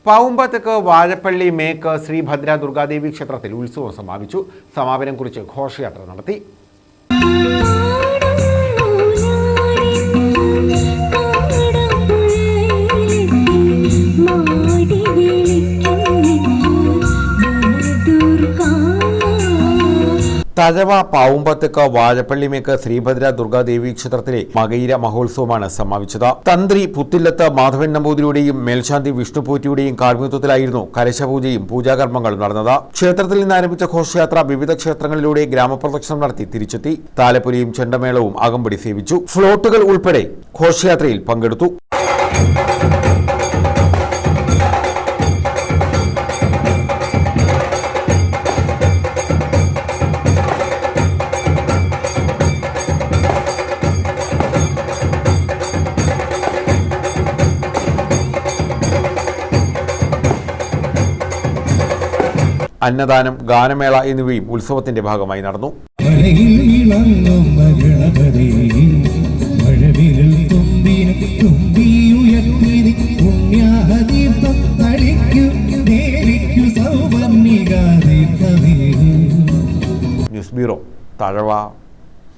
പാവുമ്പത്തേക്ക് Vazhappally make Shri Bhadra Durgadevi ക്ഷേത്രത്തിൽ ഉത്സവം സമാപിച്ചു. സമാപനം കുറിച്ച് ഘോഷയാത്ര നടത്തി. തഴവ പാവുമ്പത്തേക്ക് വാഴപ്പള്ളിമേക്ക് ശ്രീഭദ്ര ദുർഗാദേവി ക്ഷേത്രത്തിലെ മകയിര മഹോത്സവമാണ് സമാപിച്ചത്. തന്ത്രി പുത്തില്ലത്ത് മാധവൻ നമ്പൂതിരിയുടെയും മേൽശാന്തി വിഷ്ണുപോറ്റിയുടെയും കാർമ്മികത്വത്തിലായിരുന്നു കലശപൂജയും പൂജാകർമ്മങ്ങളും നടന്നത്. ക്ഷേത്രത്തിൽ നിന്ന് ആരംഭിച്ച ഘോഷയാത്ര വിവിധ ക്ഷേത്രങ്ങളിലൂടെ ഗ്രാമപ്രദക്ഷിണം നടത്തി തിരിച്ചെത്തി. താലപ്പൊലിയും ചെണ്ടമേളവും അകമ്പടി സേവിച്ചു. ഫ്ലോട്ടുകൾ ഉൾപ്പെടെ ഘോഷയാത്രയിൽ പങ്കെടുത്തു. അന്നദാനം, ഗാനമേള എന്നിവയും ഉത്സവത്തിന്റെ ഭാഗമായി നടന്നു. News bureau, Thazhava.